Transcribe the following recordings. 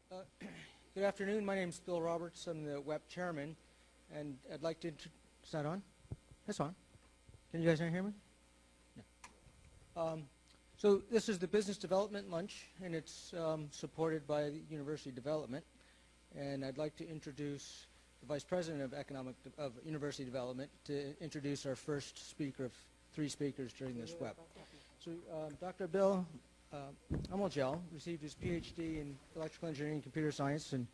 Uh, Good afternoon. My name is Bill Roberts. I'm the WEP chairman, and I'd like to. Is that on? That's on. Can you guys not hear me? No. So this is the business development lunch, and it's supported by the University Development. And I'd like to introduce the Vice President of University Development to introduce our first speaker of 3 speakers during this WEP. So Dr. Bill Amolgel received his PhD in electrical engineering and computer science in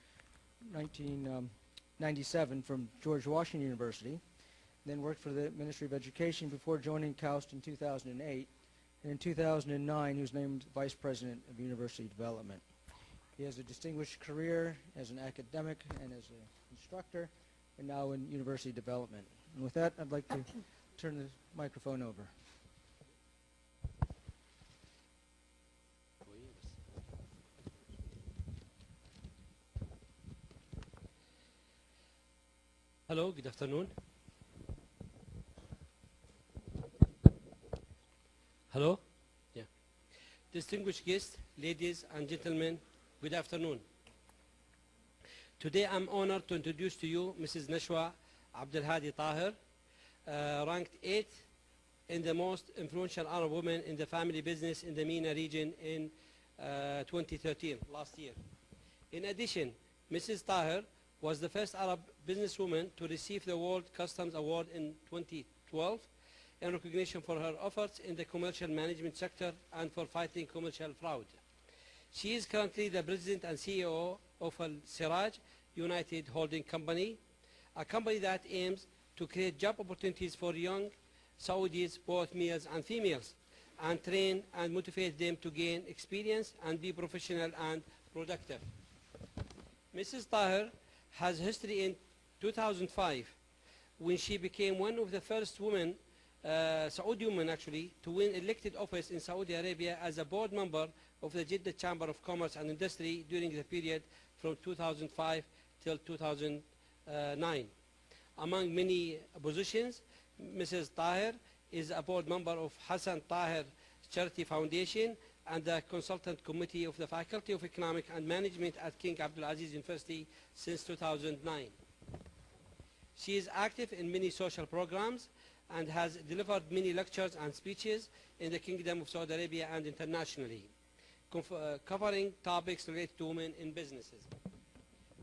1997 from George Washington University, then worked for the Ministry of Education before joining KAUST in 2008. And in 2009, he was named Vice President of University Development. He has a distinguished career as an academic and as an instructor, and now in University Development. And with that, I'd like to turn the microphone over. Hello, good afternoon. Hello? Yeah. Distinguished guests, ladies and gentlemen, good afternoon. Today I'm honored to introduce to you Mrs. Nashwa Abdulhadi Taher, ranked 8th in the most influential Arab women in the family business in the MENA region in 2013, last year. In addition, Mrs. Taher was the first Arab businesswoman to receive the World Customs Award in 2012 in recognition for her efforts in the commercial management sector and for fighting commercial fraud. She is currently the President and CEO of Siraj United Holding Company, a company that aims to create job opportunities for young Saudis, both males and females, and train and motivate them to gain experience and be professional and productive. Mrs. Taher has history in 2005 when she became one of the first women, Saudi women actually, to win elected office in Saudi Arabia as a board member of the Jeddah Chamber of Commerce and Industry during the period from 2005 till 2009. Among many positions, Mrs. Taher is a board member of Hassan Taher Charity Foundation and the consultant committee of the Faculty of Economic and Management at King Abdulaziz University since 2009. She is active in many social programs and has delivered many lectures and speeches in the Kingdom of Saudi Arabia and internationally, covering topics related to women in businesses.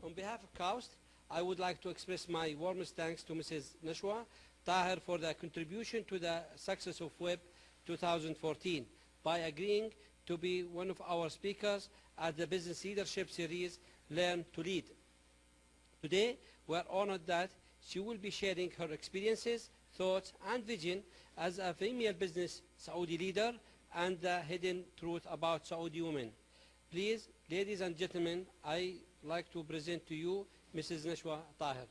On behalf of KAUST, I would like to express my warmest thanks to Mrs. Nashwa Taher for the contribution to the success of WEB 2014 by agreeing to be one of our speakers at the Business Leadership Series, Learn to Lead. Today, we are honored that she will be sharing her experiences, thoughts, and vision as a female business Saudi leader and the hidden truth about Saudi women. Please, ladies and gentlemen, I like to present to you Mrs. Nashwa Taher.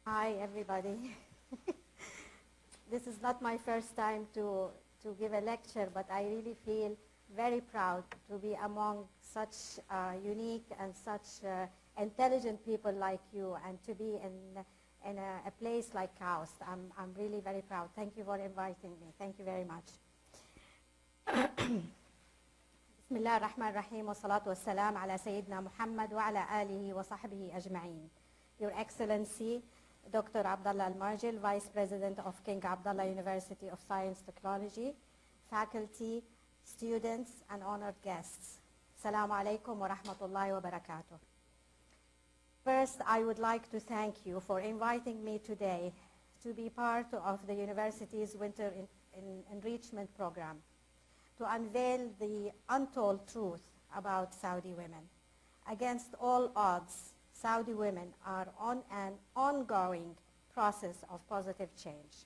Hi, everybody. This is not my first time to give a lecture, but I really feel very proud to be among such unique and such intelligent people like you, and to be in a place like KAUST. I'm really very proud. Thank you for inviting me. Thank you very much. Bismillah ar-Rahman ar-Rahim wa salatu wa salam ala Sayyidina Muhammad wa ala alihi wa sahbihi ajma'in. Your Excellency, Dr. Abdullah Al-Marjil, Vice President of King Abdullah University of Science Technology, faculty, students, and honored guests. Assalamu alaikum wa rahmatullahi wa barakatuh. First, I would like to thank you for inviting me today to be part of the university's Winter Enrichment Program to unveil the untold truth about Saudi women. Against all odds, Saudi women are on an ongoing process of positive change.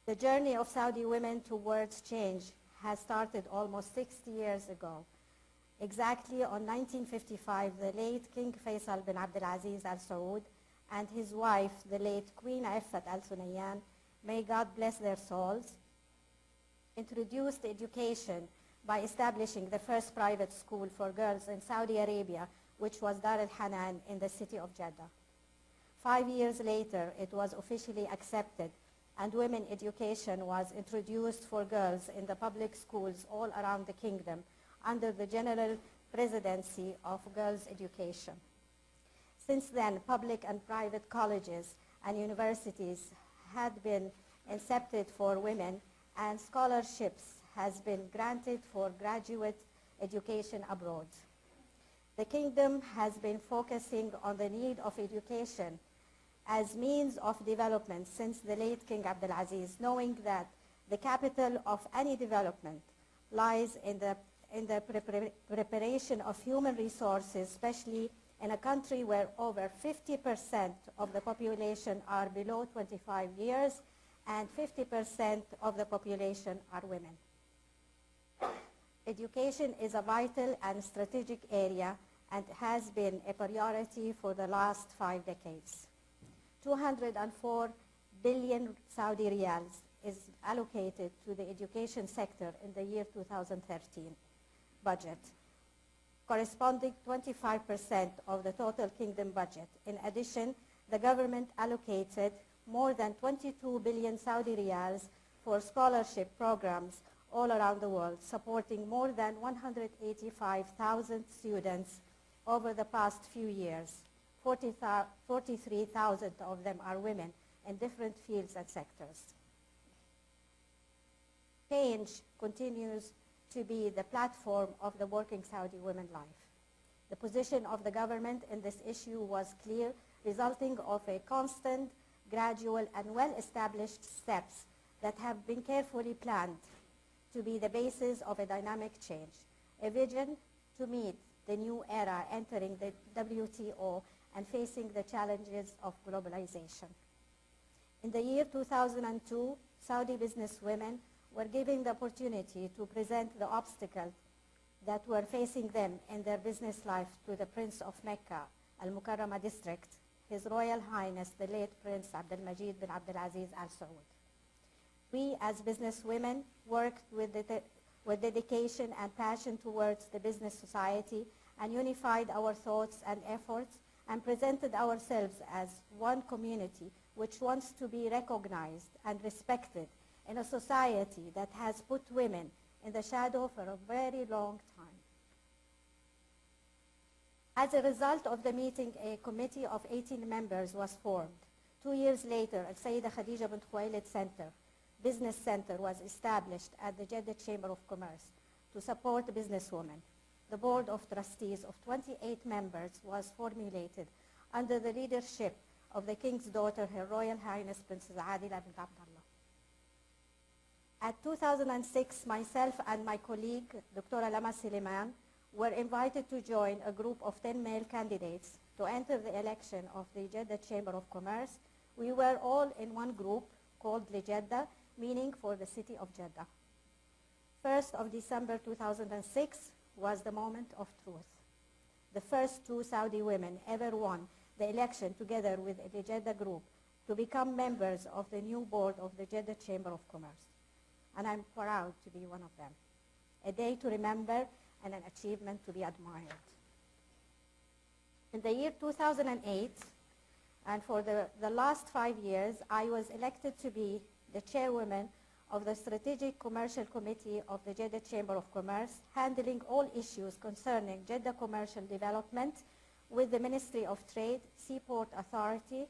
The journey of Saudi women towards change has started almost 60 years ago. Exactly on 1955, the late King Faisal bin Abdulaziz Al Saud and his wife, the late Queen Effat Al Sunayyan, may God bless their souls, introduced education by establishing the first private school for girls in Saudi Arabia, which was Dar al-Hanan in the city of Jeddah. 5 years later, it was officially accepted and women education was introduced for girls in the public schools all around the kingdom under the General Presidency of Girls' Education. Since then, public and private colleges and universities had been incepted for women, and scholarships has been granted for graduate education abroad. The kingdom has been focusing on the need of education as means of development since the late King Abdulaziz, knowing that the capital of any development lies in the preparation of human resources, especially in a country where over 50% of the population are below 25 years and 50% of the population are women. Education is a vital and strategic area and has been a priority for the last 5 decades. 204 billion Saudi riyals is allocated to the education sector in the year 2013 budget, corresponding 25% of the total kingdom budget. In addition, the government allocated more than 22 billion Saudi riyals for scholarship programs all around the world, supporting more than 185,000 students over the past few years. 43,000 of them are women in different fields and sectors. Change continues to be the platform of the working Saudi women life. The position of the government in this issue was clear, resulting of a constant, gradual, and well-established steps that have been carefully planned to be the basis of a dynamic change, a vision to meet the new era entering the WTO and facing the challenges of globalization. In the year 2002, Saudi businesswomen were given the opportunity to present the obstacles that were facing them in their business life to the Prince of Mecca, Al-Mukarrama district, His Royal Highness, the late Prince Abdulmajid bin Abdulaziz Al Saud. We as businesswomen worked with dedication and passion towards the business society and unified our thoughts and efforts and presented ourselves as one community which wants to be recognized and respected in a society that has put women in the shadow for a very long time. As a result of the meeting, a committee of 18 members was formed. 2 years later, Al-Sayyida Khadija bint Khuwailid Center, Business Center, was established at the Jeddah Chamber of Commerce to support businesswomen. The board of trustees of 28 members was formulated under the leadership of the King's daughter, Her Royal Highness Princess Adila bint Abdullah. At 2006, myself and my colleague, Dr. Lama Suleiman, were invited to join a group of 10 male candidates to enter the election of the Jeddah Chamber of Commerce. We were all in one group called the Jeddah, meaning for the city of Jeddah. 1st of December 2006 was the moment of truth. The first 2 Saudi women ever won the election together with the Jeddah group to become members of the new board of the Jeddah Chamber of Commerce. And I'm proud to be one of them. A day to remember and an achievement to be admired. In the year 2008, and for the last 5 years, I was elected to be the chairwoman of the Strategic Commercial Committee of the Jeddah Chamber of Commerce, handling all issues concerning Jeddah commercial development with the Ministry of Trade, Seaport Authority,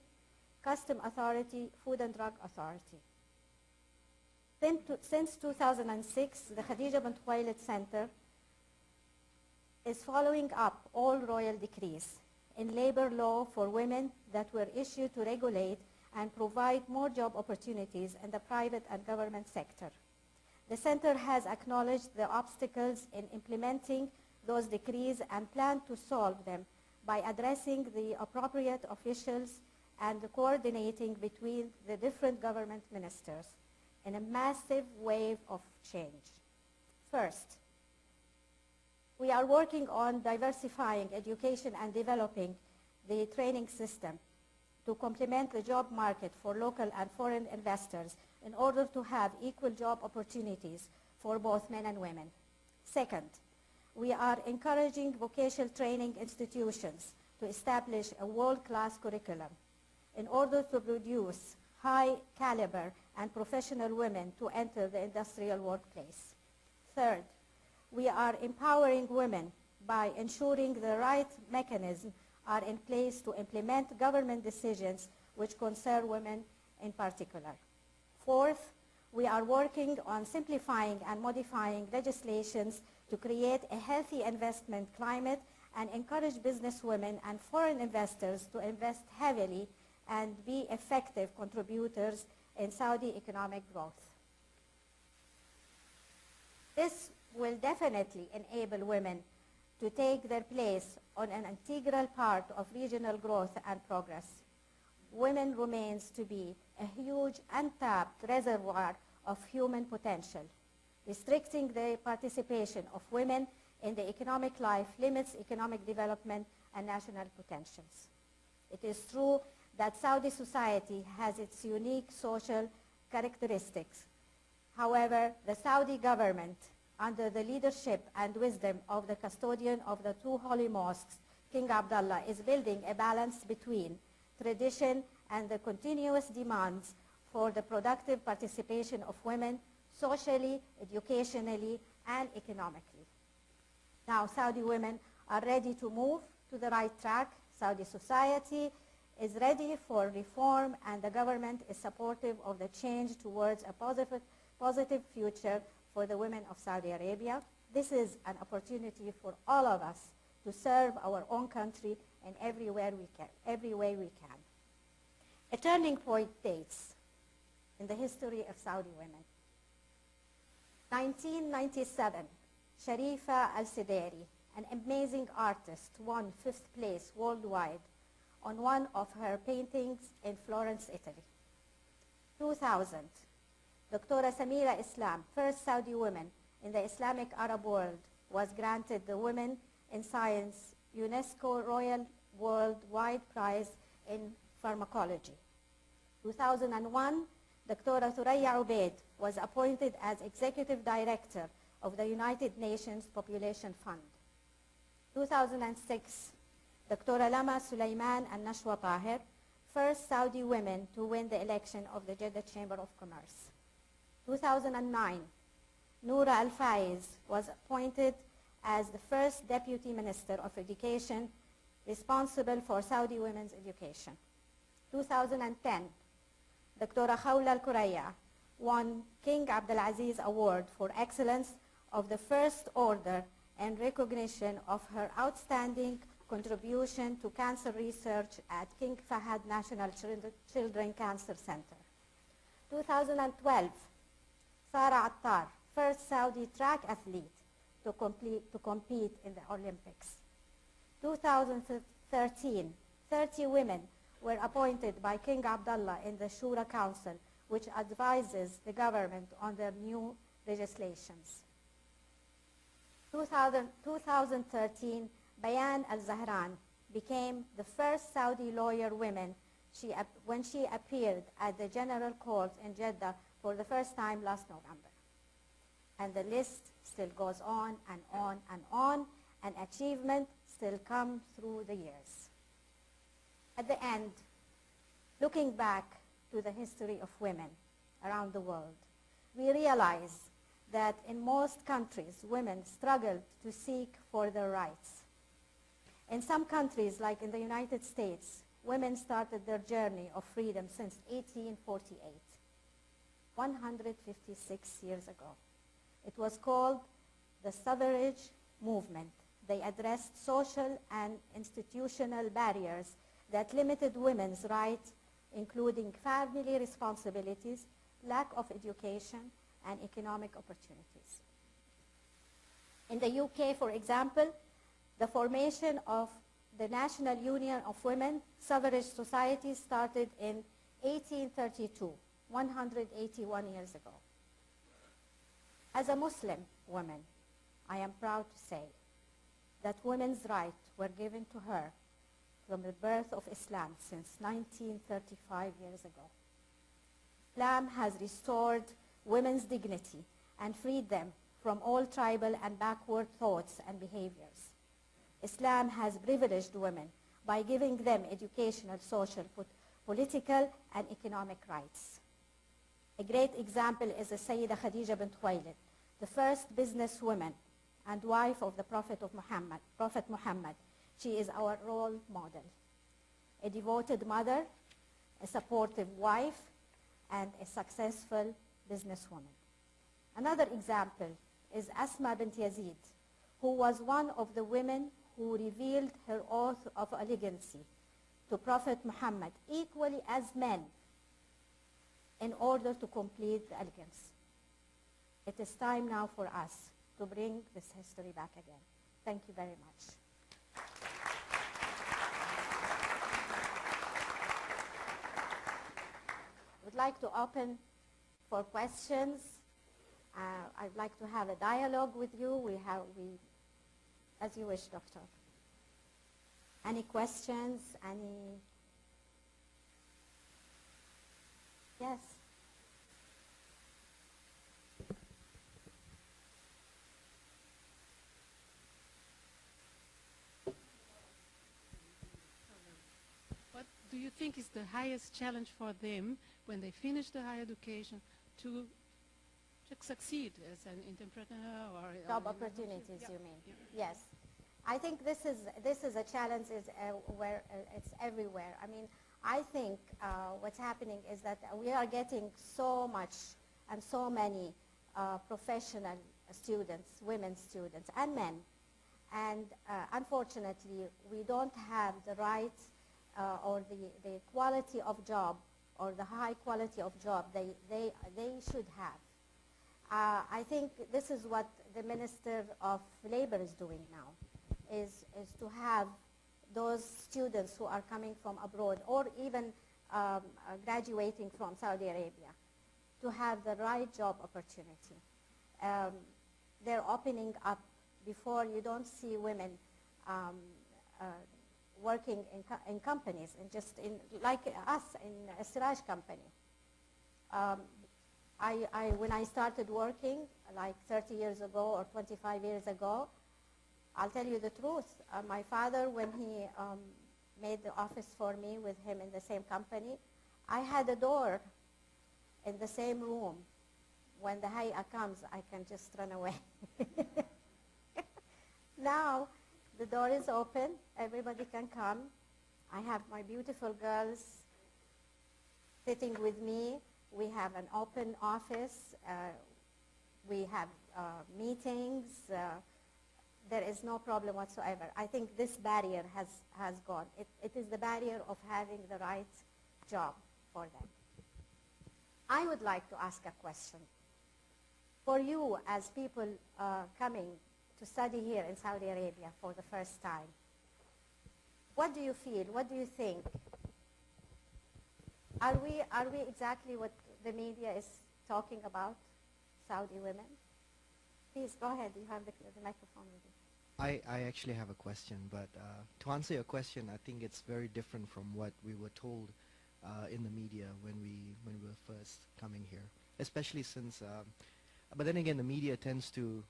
Custom Authority, Food and Drug Authority. Since 2006, the Khadija bint Khuwailid Center is following up all royal decrees in labor law for women that were issued to regulate and provide more job opportunities in the private and government sector. The center has acknowledged the obstacles in implementing those decrees and plan to solve them by addressing the appropriate officials and coordinating between the different government ministers in a massive wave of change. First, we are working on diversifying education and developing the training system to complement the job market for local and foreign investors in order to have equal job opportunities for both men and women. Second, we are encouraging vocational training institutions to establish a world-class curriculum in order to produce high caliber and professional women to enter the industrial workplace. Third, we are empowering women by ensuring the right mechanisms are in place to implement government decisions which concern women in particular. Fourth, we are working on simplifying and modifying legislations to create a healthy investment climate and encourage businesswomen and foreign investors to invest heavily and be effective contributors in Saudi economic growth. This will definitely enable women to take their place on an integral part of regional growth and progress. Women remains to be a huge untapped reservoir of human potential. Restricting the participation of women in the economic life limits economic development and national potentials. It is true that Saudi society has its unique social characteristics. However, the Saudi government, under the leadership and wisdom of the custodian of the two holy mosques, King Abdullah, is building a balance between tradition and the continuous demands for the productive participation of women socially, educationally, and economically. Now, Saudi women are ready to move to the right track. Saudi society is ready for reform, and the government is supportive of the change towards a positive future for the women of Saudi Arabia. This is an opportunity for all of us to serve our own country in every way we can. A turning point dates in the history of Saudi women. 1997, Sharifa Al-Sideri, an amazing artist, won 5th place worldwide on one of her paintings in Florence, Italy. 2000, Dr. Samira Islam, first Saudi woman in the Islamic Arab world, was granted the Women in Science UNESCO Royal Worldwide Prize in Pharmacology. 2001, Dr. Thuraya Ubaid was appointed as Executive Director of the United Nations Population Fund. 2006, Dr. Lama Sulaiman and Nashwa Taher, first Saudi women to win the election of the Jeddah Chamber of Commerce. 2009, Noura Al-Faiz was appointed as the first Deputy Minister of Education responsible for Saudi women's education. 2010, Dr. Khawla Al-Kuraya won King Abdulaziz Award for Excellence of the First Order in recognition of her outstanding contribution to cancer research at King Fahad National Children Cancer Center. 2012, Sara Attar, first Saudi track athlete to compete in the Olympics. 2013, 30 women were appointed by King Abdullah in the Shura Council, which advises the government on their new legislations. 2013, Bayan Al-Zahran became the first Saudi lawyer woman when she appeared at the General Court in Jeddah for the first time last November. And the list still goes on and on and on, and achievement still come through the years. At the end, looking back to the history of women around the world, we realize that in most countries, women struggled to seek for their rights. In some countries, like in the United States, women started their journey of freedom since 1848, 156 years ago. It was called the suffrage movement. They addressed social and institutional barriers that limited women's rights, including family responsibilities, lack of education, and economic opportunities. In the UK, for example, the formation of the National Union of Women Suffrage Society started in 1832, 181 years ago. As a Muslim woman, I am proud to say that women's rights were given to her from the birth of Islam since 1935 years ago. Islam has restored women's dignity and freed them from all tribal and backward thoughts and behaviors. Islam has privileged women by giving them educational, social, political and economic rights. A great example is the Sayyida Khadija bint Khuwaylid, the first businesswoman and wife of the Prophet Muhammad. She is our role model. A devoted mother, a supportive wife, and a successful businesswoman. Another example is Asma bint Yazid, who was one of the women who revealed her oath of allegiance to Prophet Muhammad equally as men in order to complete the allegiance. It is time now for us to bring this history back again. Thank you very much. I would like to open for questions. I'd like to have a dialogue with you. As you wish, Doctor. Any questions? Any? Yes. What do you think is the highest challenge for them when they finish the higher education to succeed as an entrepreneur or Job opportunities, you mean? Yeah. Yes. I think this is a challenge where it's everywhere. I mean, I think what's happening is that we are getting so much and so many professional students, women students and men. And unfortunately, we don't have the right or the quality of job or the high quality of job they should have. I think this is what the Minister of Labor is doing now, is to have those students who are coming from abroad or even graduating from Saudi Arabia to have the right job opportunity. They're opening up. Before, you don't see women working in companies, and just like us in a Siraj company. When I started working, like 30 years ago or 25 years ago, I'll tell you the truth. My father, when he made the office for me with him in the same company, I had a door in the same room. When the hay'a comes, I can just run away. Now, the door is open. Everybody can come. I have my beautiful girls sitting with me. We have an open office. We have meetings. There is no problem whatsoever. I think this barrier has gone. It is the barrier of having the right job for them. I would like to ask a question. For you, as people coming to study here in Saudi Arabia for the first time, what do you feel? What do you think? Are we exactly what the media is talking about, Saudi women? Please, go ahead. You have the microphone with you. I actually have a question, but to answer your question, I think it's very different from what we were told in the media when we were first coming here, especially since, but then again, the media tends to,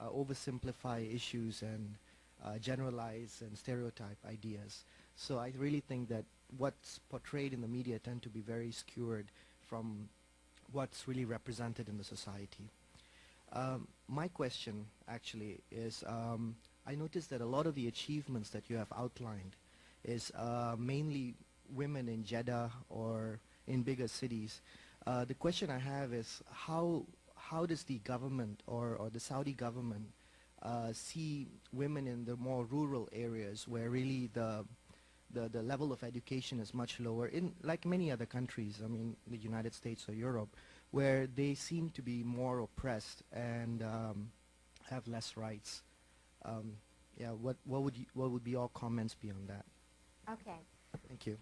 oversimplify issues and generalize and stereotype ideas. So I really think that what's portrayed in the media tend to be very skewed from what's really represented in the society. My question actually is, I noticed that a lot of the achievements that you have outlined is mainly women in Jeddah or in bigger cities. The question I have is, how does the government or the Saudi government see women in the more rural areas where really the level of education is much lower, in like many other countries, I mean the United States or Europe, where they seem to be more oppressed and have less rights? What would be your comments beyond that? Okay. Thank you.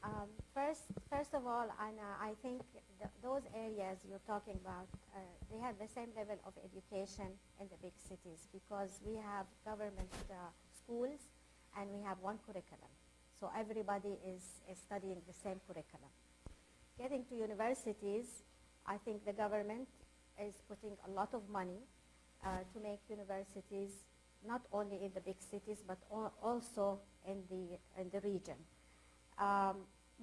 First of all, I think those areas you're talking about, they have the same level of education in the big cities because we have government schools and we have one curriculum. So everybody is studying the same curriculum. Getting to universities, I think the government is putting a lot of money to make universities not only in the big cities but also in the region.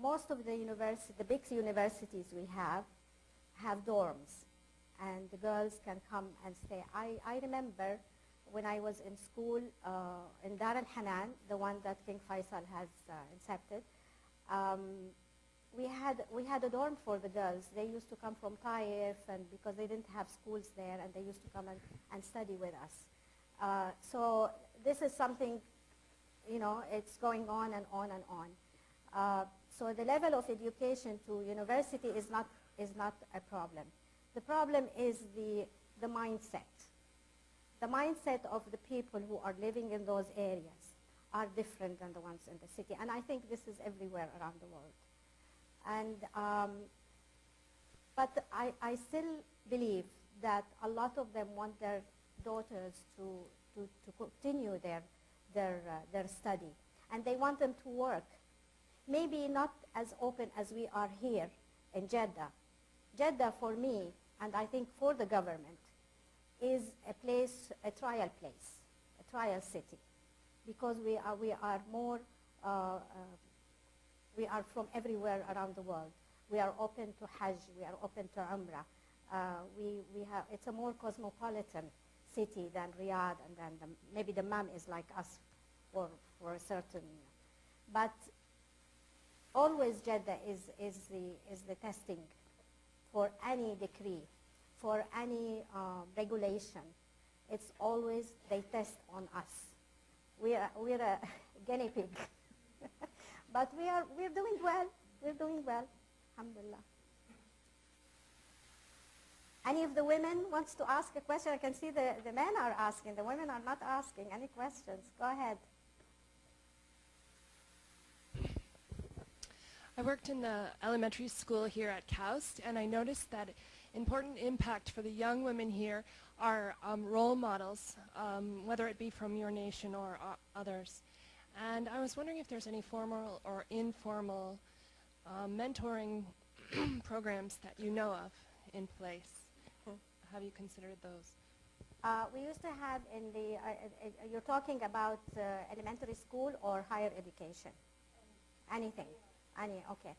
most of the big universities we have dorms, and the girls can come and stay. I remember when I was in school in Dar al-Hanan, the one that King Faisal has incepted, we had a dorm for the girls. They used to come from Taif, and because they didn't have schools there, and they used to come and study with us. So this is something, it's going on and on and on. So the level of education to university is not a problem. The problem is the mindset. The mindset of the people who are living in those areas are different than the ones in the city. And I think this is everywhere around the world. And, but I still believe that a lot of them want their daughters to continue their study. And they want them to work. Maybe not as open as we are here in Jeddah. Jeddah for me, and I think for the government, is a trial place, a trial city, because we are more, we are from everywhere around the world. We are open to Hajj, we are open to Umrah. It's a more cosmopolitan city than Riyadh, and then maybe the Dammam is like us for a certain, but always Jeddah is the testing for any decree, for any regulation. It's always they test on us. We're a guinea pig, but we're doing well. We're doing well, alhamdulillah. Any of the women wants to ask a question? I can see the men are asking. The women are not asking any questions. Go ahead. I worked in the elementary school here at KAUST, and I noticed that important impact for the young women here are role models, whether it be from your nation or others. And I was wondering if there's any formal or informal mentoring programs that you know of in place. Have you considered those? We used to have in the, you're talking about elementary school or higher education? Anything. Okay.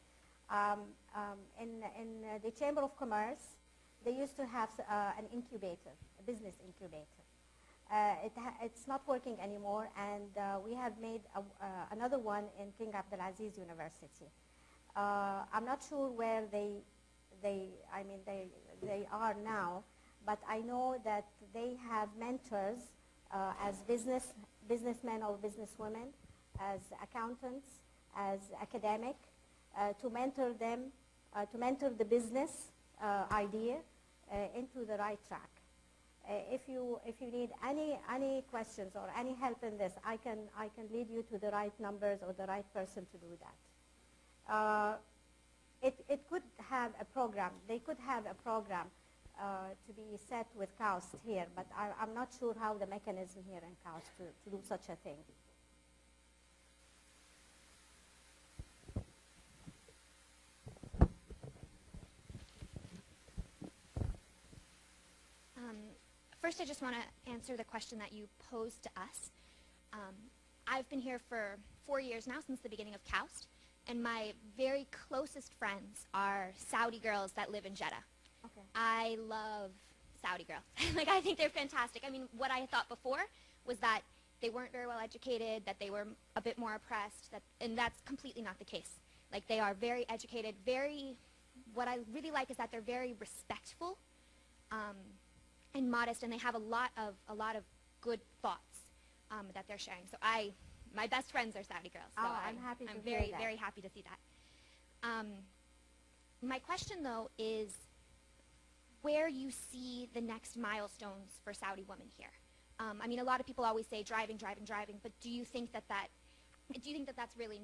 In the Chamber of Commerce, they used to have an incubator, a business incubator. It's not working anymore, and we have made another one in King Abdulaziz University. I'm not sure where they are now, but I know that they have mentors as businessmen or businesswomen, as accountants, as academic, to mentor them, to mentor the business idea into the right track. If you need any questions or any help in this, I can lead you to the right numbers or the right person to do that. It could have a program. They could have a program to be set with KAUST here, but I'm not sure how the mechanism here in KAUST to do such a thing. First, I just want to answer the question that you posed to us. I've been here for 4 years now, since the beginning of KAUST, and my very closest friends are Saudi girls that live in Jeddah. Okay. I love Saudi girls. Like, I think they're fantastic. I mean, what I thought before was that they weren't very well educated, that they were a bit more oppressed, and that's completely not the case. Like, they are very educated, what I really like is that they're very respectful, and modest, and they have a lot of good thoughts that they're sharing. So my best friends are Saudi girls. So I'm happy to hear very, that. very happy to see that. My question, though, is where you see the next milestones for Saudi women here. I mean, a lot of people always say driving, but do you think that's really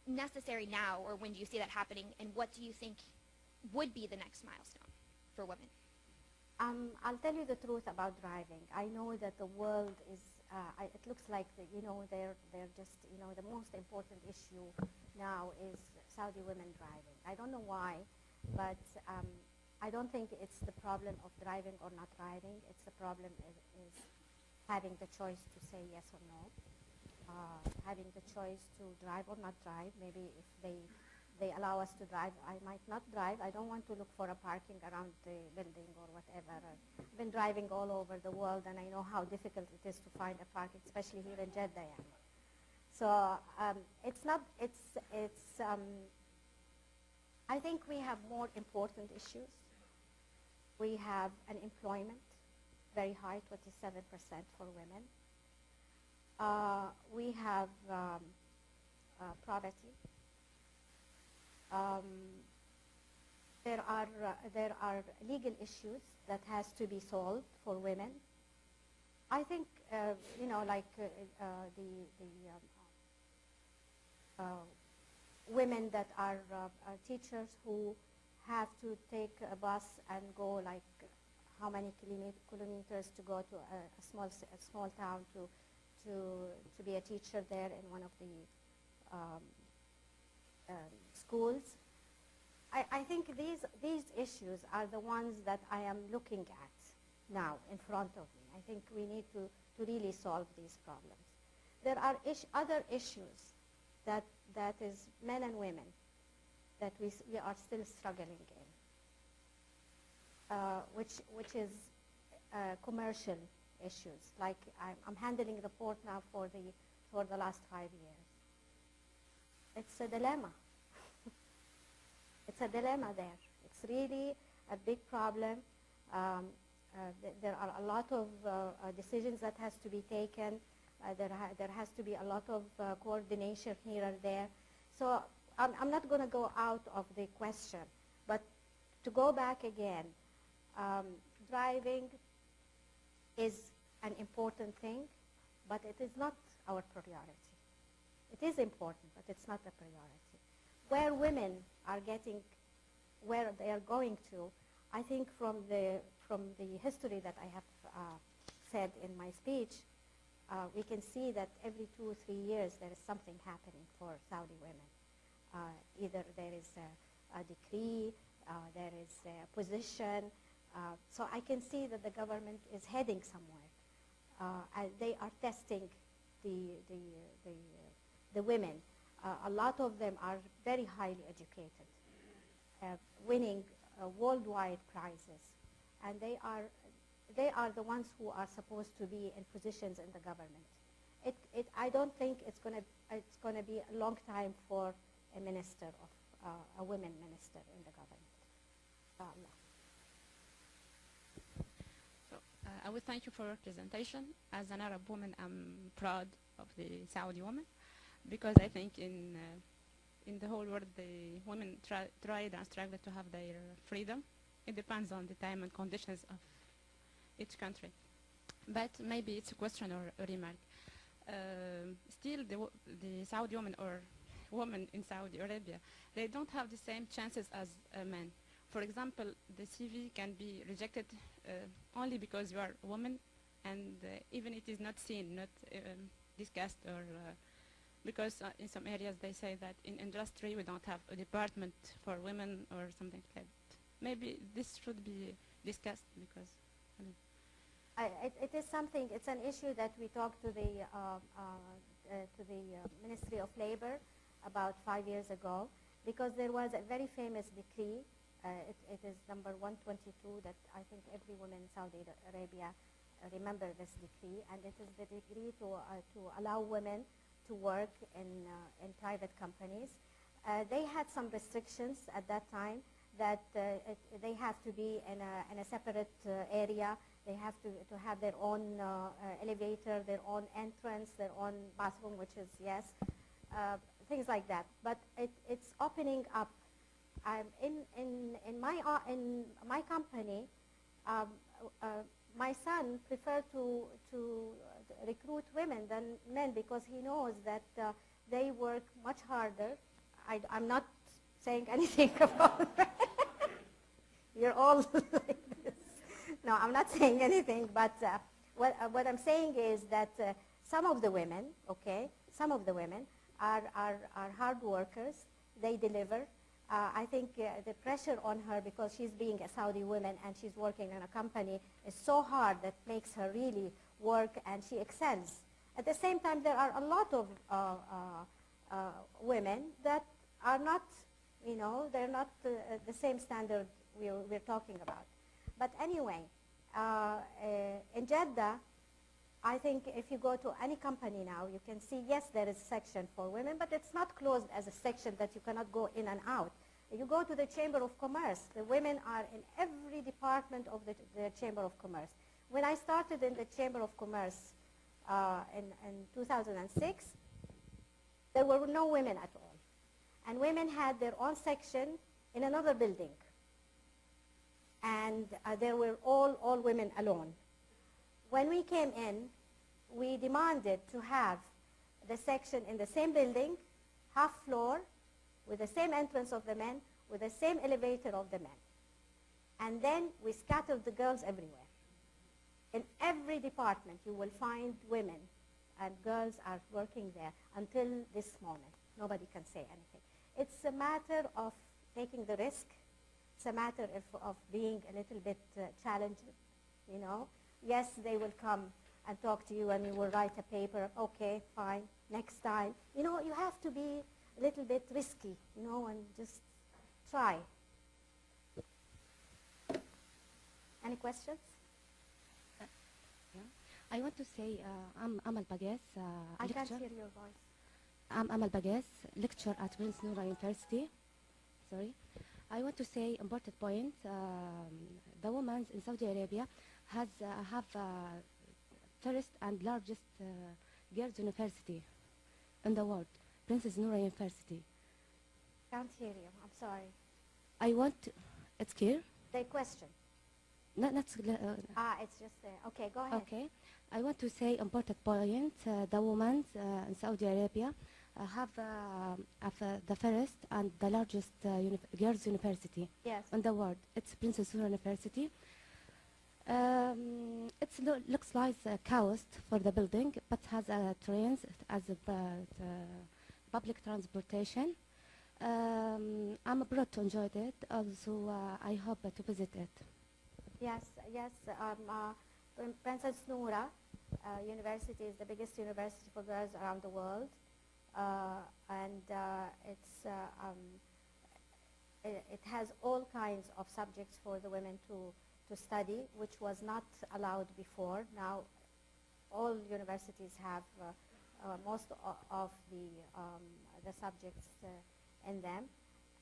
necessary now, or when do you see that happening, and what do you think would be the next milestone for women? I'll tell you the truth about driving. I know that the world is, it looks like, they're just, the most important issue now is Saudi women driving. I don't know why, but I don't think it's the problem of driving or not driving. It's the problem is having the choice to say yes or no, having the choice to drive or not drive. Maybe if they They allow us to drive. I might not drive. I don't want to look for a parking around the building or whatever. I've been driving all over the world, and I know how difficult it is to find a parking, especially here in Jeddah. So it's not. I think we have more important issues. We have unemployment, very high, 27% for women. We have poverty. There are legal issues that has to be solved for women. I think women that are teachers who have to take a bus and go like how many kilometers to go to a small town to be a teacher there in one of the schools. I think these issues are the ones that I am looking at now in front of me. I think we need to really solve these problems. There are other issues that is men and women that we are still struggling in, which is commercial issues. Like I'm handling the port now for the last 5 years. It's a dilemma. It's a dilemma there. It's really a big problem. There are a lot of decisions that has to be taken. There has to be a lot of coordination here and there. So I'm not going to go out of the question, but to go back again, driving is an important thing, but it is not our priority. It is important, but it's not a priority. Where women are getting, where they are going to, I think from the history that I have said in my speech, we can see that every 2 or 3 years there is something happening for Saudi women. Either there is a decree, there is a position. So I can see that the government is heading somewhere. They are testing the women. A lot of them are very highly educated, winning worldwide prizes, and they are the ones who are supposed to be in positions in the government. I don't think it's going to be a long time for a minister of a women minister in the government. So, I would thank you for your presentation. As an Arab woman, I'm proud of the Saudi woman, because I think in the whole world, the women tried and struggled to have their freedom. It depends on the time and conditions of each country. But maybe it's a question or a remark. Still, the Saudi women or women in Saudi Arabia, they don't have the same chances as men. For example, the CV can be rejected only because you are a woman, and even it is not seen, not discussed, or because in some areas they say that in industry we don't have a department for women or something like that. Maybe this should be discussed, because it is something. It's an issue that we talked to the Ministry of Labor about 5 years ago, because there was a very famous decree. It is number 122 that I think every woman in Saudi Arabia remember this decree, and it is the decree to allow women to work in private companies. They had some restrictions at that time that they have to be in a separate area. They have to have their own elevator, their own entrance, their own bathroom, which is things like that. But it's opening up. In my company, my son preferred to recruit women than men, because he knows that they work much harder. I'm not saying anything about that. You're all like this. No, I'm not saying anything, but what I'm saying is that some of the women are hard workers. They deliver. I think the pressure on her, because she's being a Saudi woman and she's working in a company, is so hard that makes her really work, and she excels. At the same time, there are a lot of women that are not You know, they're not the same standard we're talking about. But anyway, in Jeddah, I think if you go to any company now, you can see, yes, there is a section for women, but it's not closed as a section that you cannot go in and out. You go to the Chamber of Commerce, the women are in every department of the Chamber of Commerce. When I started in the Chamber of Commerce in 2006, there were no women at all. And women had their own section in another building. And there were all women alone. When we came in, we demanded to have the section in the same building, half floor, with the same entrance of the men, with the same elevator of the men. And then we scattered the girls everywhere. In every department, you will find women and girls are working there until this moment. Nobody can say anything. It's a matter of taking the risk. It's a matter of being a little bit challenging, you know. Yes, they will come and talk to you and you will write a paper. Okay, fine, next time. You know, you have to be a little bit risky, you know, and just try. Any questions? I want to say I'm Amal Bagues. I can't hear your voice. I'm Amal Bagues, lecturer at Prince Noura University. Sorry. I want to say important point. The women in Saudi Arabia have first and largest girls' university in the world, Princess Noura University. Can't hear you. I'm sorry. I want to, it's clear? The question. Not it's just there. Okay, go ahead. Okay. I want to say important point. The women in Saudi Arabia have the first and the largest girls' university in the world. It's Princess Noura University. It looks like a cost for the building, but has trains as public transportation. I'm abroad to enjoy it. Also, I hope to visit it. Yes. Princess Noura University is the biggest university for girls around the world, and it has all kinds of subjects for the women to study, which was not allowed before. Now, all universities have most of the subjects in them,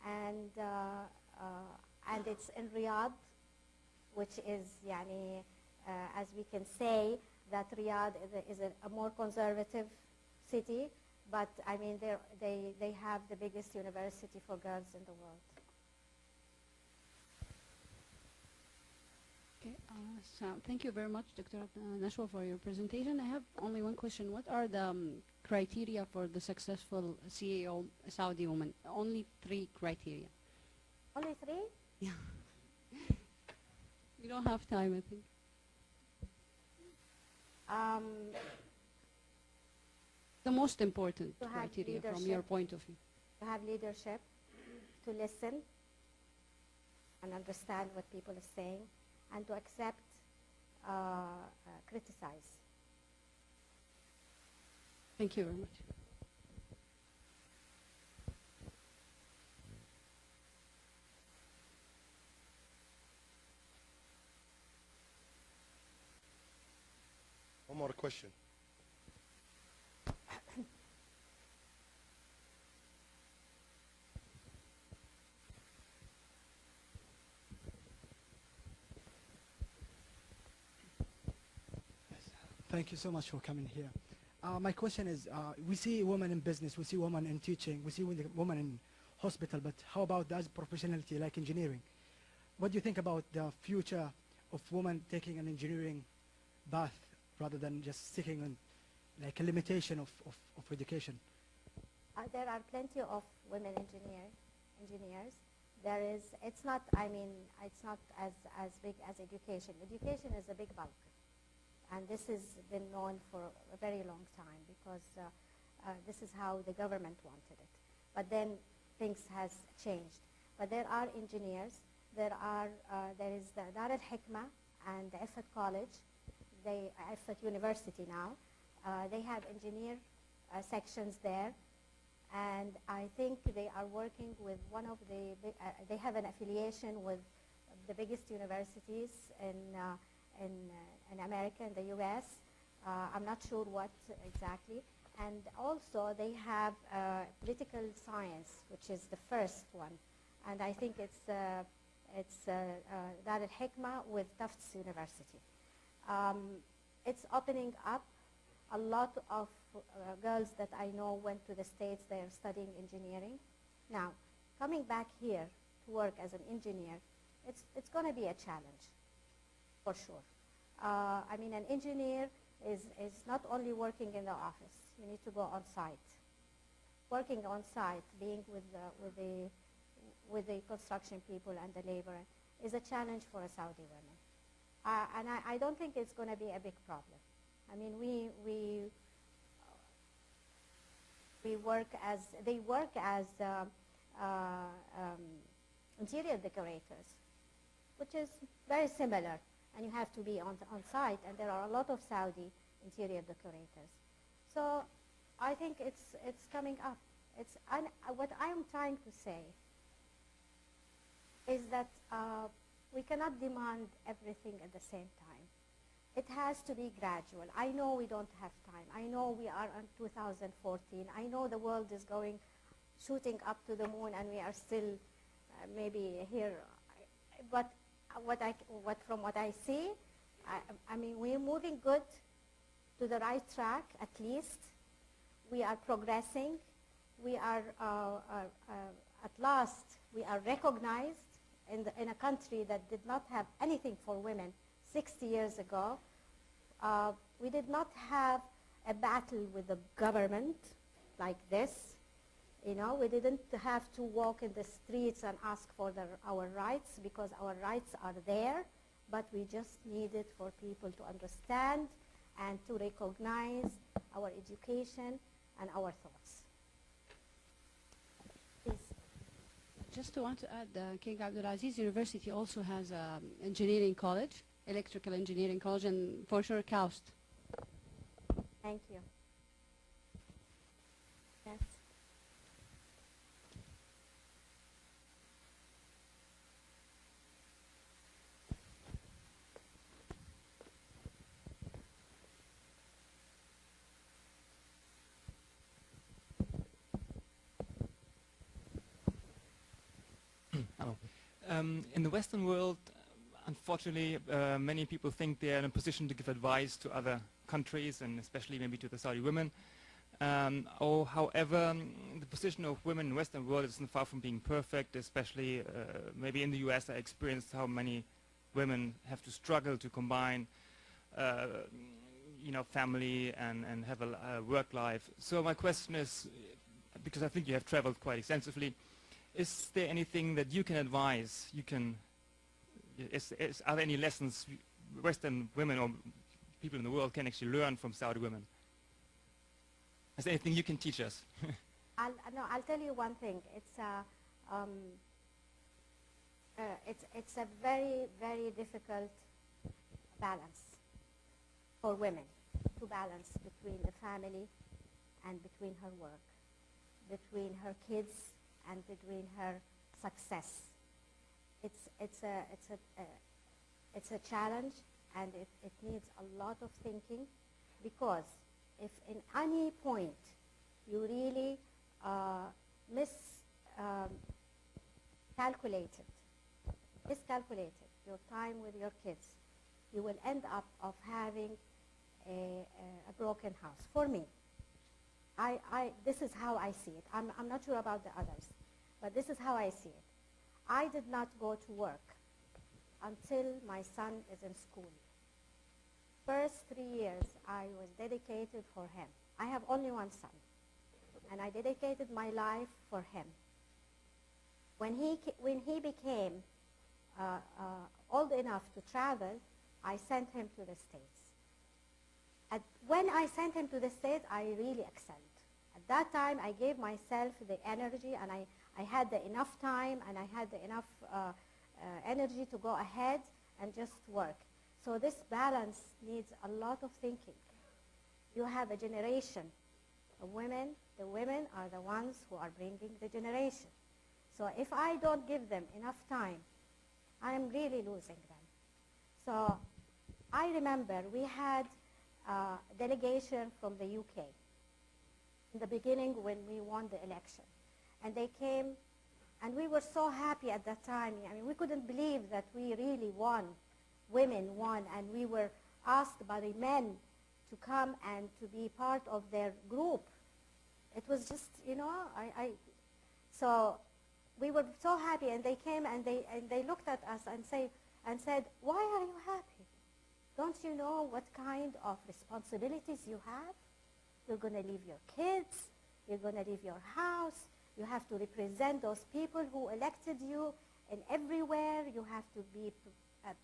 and it's in Riyadh, which is, as we can say, that Riyadh is a more conservative city, but I mean they have the biggest university for girls in the world. Okay, so thank you very much, Dr. Nashwa, for your presentation. I have only one question. What are the criteria for the successful CEO Saudi woman? Only 3 criteria. Only 3? Yeah. We don't have time, I think. The most important criteria from your point of view. To have leadership, to listen and understand what people are saying, and to accept, criticize. Thank you very much. One more question. Thank you so much for coming here. My question is, we see women in business, we see women in teaching, we see women in hospital, but how about the other professionality like engineering? What do you think about the future of women taking an engineering path rather than just sticking on like a limitation of education? There are plenty of women engineers. There is, it's not as big as education. Education is a big bulk. And this has been known for a very long time because this is how the government wanted it. But then things has changed. But there are engineers. There is the Dar al-Hikmah and the Effat College. Effat University now. They have engineer sections there. And I think they are working with one of the, they have an affiliation with the biggest universities in America, in the US. I'm not sure what exactly. And also they have political science, which is the first one. And I think it's Dar al-Hikmah with Tufts University. It's opening up. A lot of girls that I know went to the States, they are studying engineering. Now, coming back here to work as an engineer, it's going to be a challenge, for sure. I mean, an engineer is not only working in the office. You need to go on site. Working on site, being with the construction people and the labor is a challenge for a Saudi woman. And I don't think it's going to be a big problem. I mean, they work as interior decorators, which is very similar. And you have to be on site, and there are a lot of Saudi interior decorators. So I think it's coming up. What I'm trying to say is that we cannot demand everything at the same time. It has to be gradual. I know we don't have time. I know we are in 2014. I know the world is shooting up to the moon, and we are still maybe here. But from what I see, I mean, we're moving good to the right track, at least. We are progressing. We are, at last, we are recognized in a country that did not have anything for women 60 years ago. We did not have a battle with the government like this. You know, we didn't have to walk in the streets and ask for our rights, because our rights are there, but we just needed for people to understand and to recognize our education and our thoughts. Please. Just want to add, King Abdulaziz University also has an engineering college, electrical engineering college, and for sure KAUST. Thank you. Yes. Hello. In the Western world, unfortunately, many people think they are in a position to give advice to other countries, and especially maybe to the Saudi women. However, the position of women in the Western world is far from being perfect, especially maybe in the US. I experienced how many women have to struggle to combine family and have a work life. So my question is, because I think you have traveled quite extensively, is there anything that you can advise? Are there any lessons Western women or people in the world can actually learn from Saudi women? Is there anything you can teach us? I'll tell you one thing. It's a very, very difficult balance for women to balance between the family and between her work, between her kids and between her success. It's a challenge, and it needs a lot of thinking, because if in any point you really miscalculated your time with your kids, you will end up of having a broken house. For me, this is how I see it. I'm not sure about the others, but this is how I see it. I did not go to work until my son is in school. First 3 years, I was dedicated for him. I have only one son, and I dedicated my life for him. When he became old enough to travel, I sent him to the States. When I sent him to the States, I really excelled. At that time, I gave myself the energy, and I had enough time, and I had enough energy to go ahead and just work. So this balance needs a lot of thinking. You have a generation of women The women are the ones who are bringing the generation. So if I don't give them enough time, I am really losing them. So I remember we had a delegation from the UK in the beginning when we won the election. And they came, and we were so happy at that time. I mean, we couldn't believe that we really won. Women won, and we were asked by the men to come and to be part of their group. It was just, you know, so we were so happy, and they came and they looked at us and said, why are you happy? Don't you know what kind of responsibilities you have? You're going to leave your kids, you're going to leave your house, you have to represent those people who elected you in everywhere, you have to be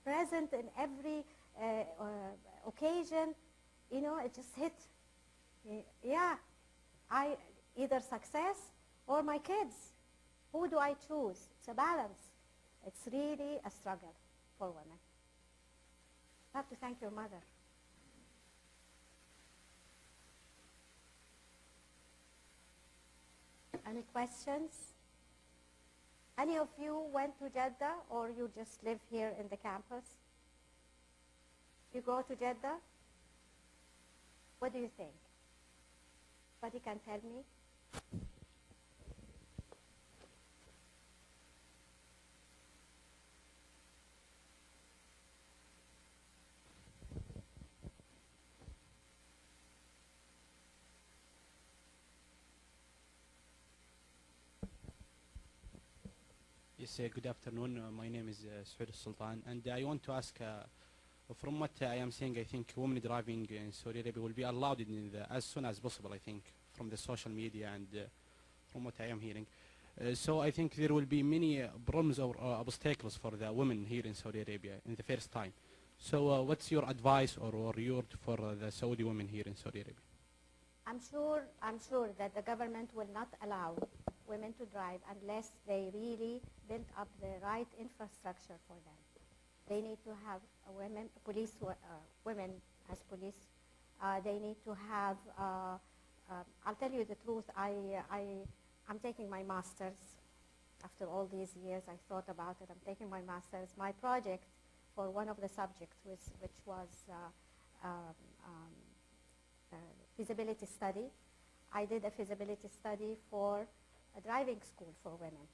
present in every occasion. You know, it just hit. Yeah, I either success or my kids. Who do I choose? It's a balance. It's really a struggle for women. You have to thank your mother. Any questions? Any of you went to Jeddah, or you just live here in the campus? You go to Jeddah? What do you think? Somebody can tell me? Yes, good afternoon. My name is Suhail Sultan, and I want to ask, from what I am saying, I think women driving in Saudi Arabia will be allowed as soon as possible, I think, from the social media and from what I am hearing. So I think there will be many problems or obstacles for the women here in Saudi Arabia in the first time. So what's your advice or your for the Saudi women here in Saudi Arabia? I'm sure that the government will not allow women to drive unless they really build up the right infrastructure for them. They need to have women as police. They need to have, I'll tell you the truth, I'm taking my master's. After all these years, I thought about it. I'm taking my master's. My project for one of the subjects, which was feasibility study. I did a feasibility study for a driving school for women.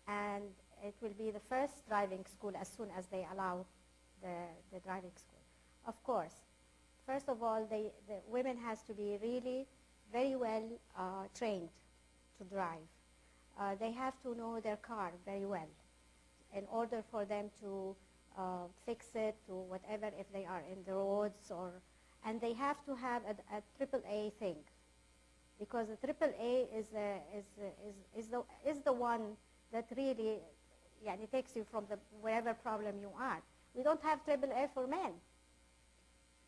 And it will be the first driving school as soon as they allow the driving school. Of course, first of all, the women has to be really very well trained to drive. They have to know their car very well in order for them to fix it to whatever if they are in the roads and they have to have a AAA thing, because the AAA is the one that really takes you from wherever problem you are. We don't have AAA for men.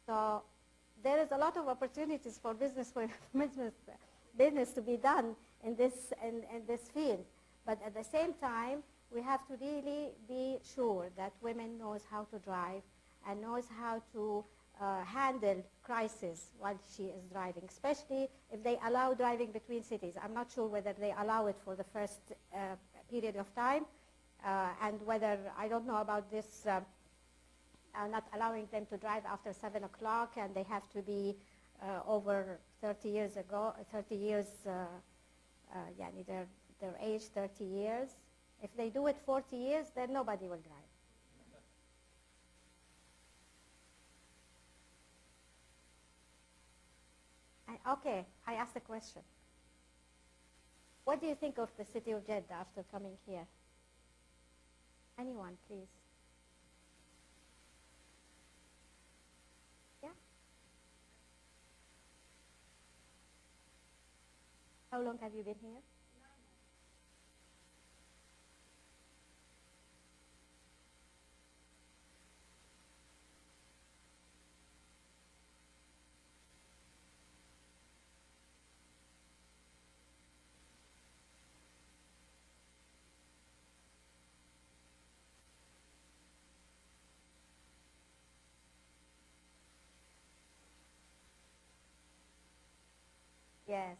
So there is a lot of opportunities for business to be done in this field. But at the same time, we have to really be sure that women knows how to drive and knows how to handle crisis while she is driving, especially if they allow driving between cities. I'm not sure whether they allow it for the first period of time, and whether, I don't know about this, not allowing them to drive after 7 o'clock, and they have to be over 30 years, their age 30 years. If they do it 40 years, then nobody will drive. Okay, I asked a question. What do you think of the city of Jeddah after coming here? Anyone, please? Yeah? How long have you been here? Yes.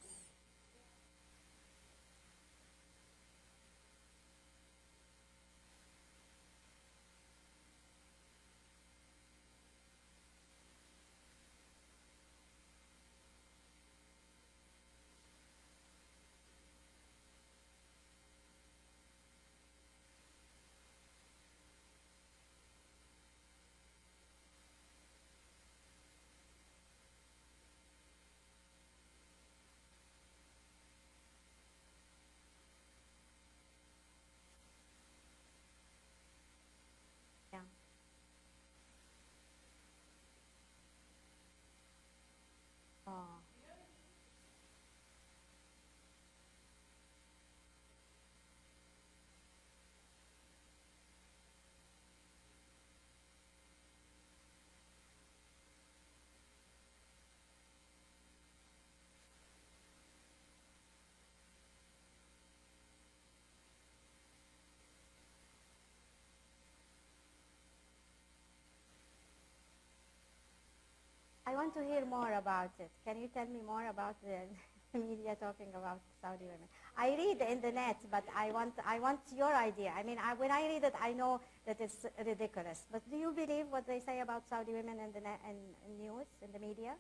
want to hear more about it. Can you tell me more about the media talking about Saudi women? I read in the net, but I want your idea. I mean, when I read it, I know that it's ridiculous. But do you believe what they say about Saudi women in the net and news, in the media?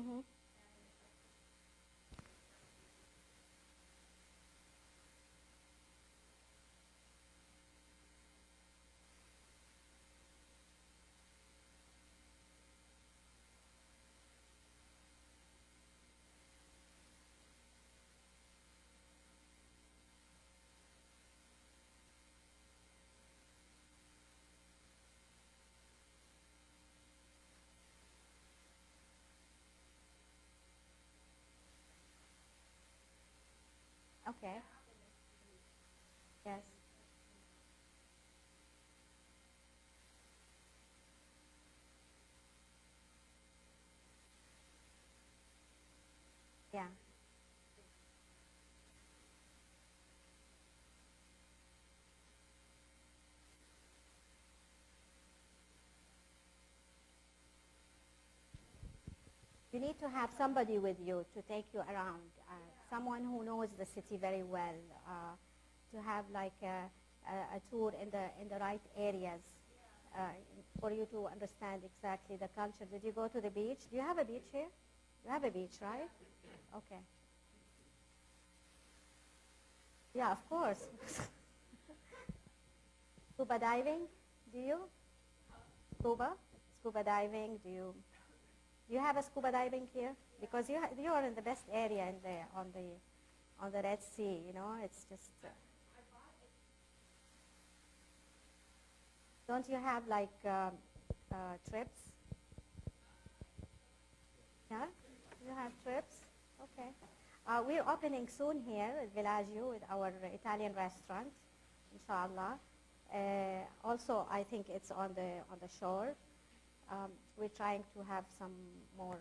Mm-hmm. Okay. Yes. Yeah. You need to have somebody with you to take you around, someone who knows the city very well, to have like a tour in the right areas, for you to understand exactly the culture. Did you go to the beach? Do you have a beach here? You have a beach, right? Okay. Yeah, of course. Scuba diving, do you? Scuba diving, do you have a scuba diving here? Because you are in the best area in the on the Red Sea. You know, it's just. Don't you have like trips? Yeah, you have trips. Okay. We're opening soon here at Villaggio with our Italian restaurant, inshallah. Also, I think it's on the shore. We're trying to have some more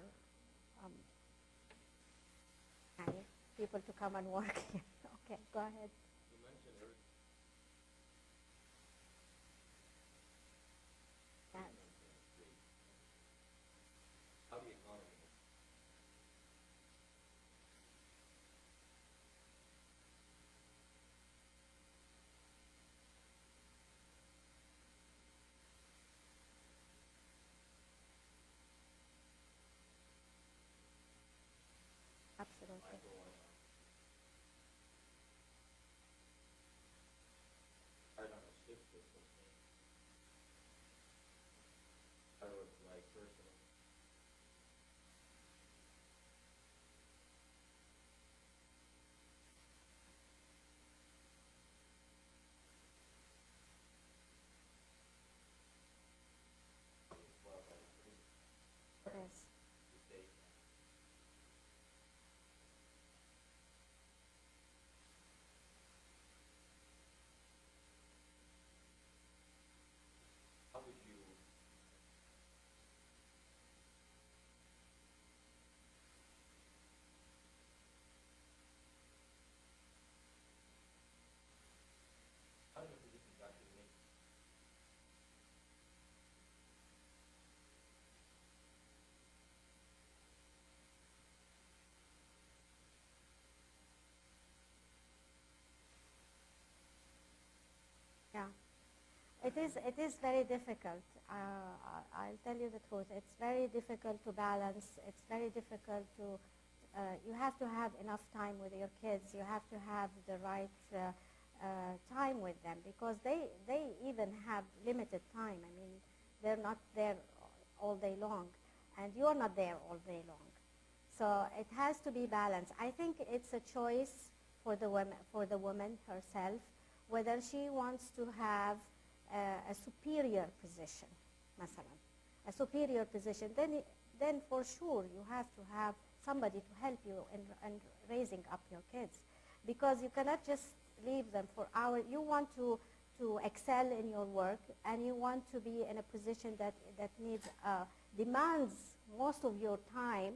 people to come and work here. Okay, go ahead. You mentioned her. Yes. How the economy. Absolutely. I don't know, shift system. I would like personal. It is. How would you how do you think that can make Yeah. It is very difficult. I'll tell you the truth. It's very difficult to balance. It's very difficult to, you have to have enough time with your kids. You have to have the right time with them because they even have limited time. I mean, they're not there all day long and you're not there all day long. So it has to be balanced. I think it's a choice for the woman herself, whether she wants to have a superior position, مثلا, a superior position, then for sure you have to have somebody to help you in raising up your kids, because you cannot just leave them for hours. You want to excel in your work, and you want to be in a position that needs demands most of your time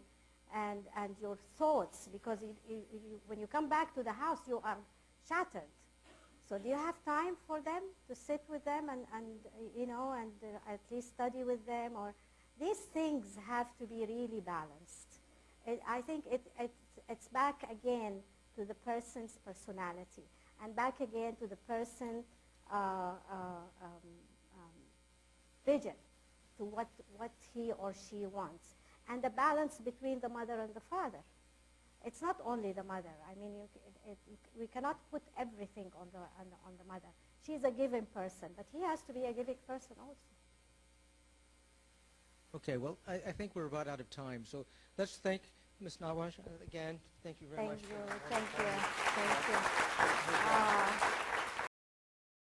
and your thoughts, because when you come back to the house, you are shattered. So do you have time for them to sit with them and at least study with them? Or these things have to be really balanced. I think it's back again to the person's personality and back again to the person's vision, to what he or she wants, and the balance between the mother and the father. It's not only the mother. I mean, we cannot put everything on the mother. She's a giving person, but he has to be a giving person also. Okay, well, I think we're about out of time. So let's thank Ms. Nashwa again. Thank you very much. Thank you. Thank you. Thank you.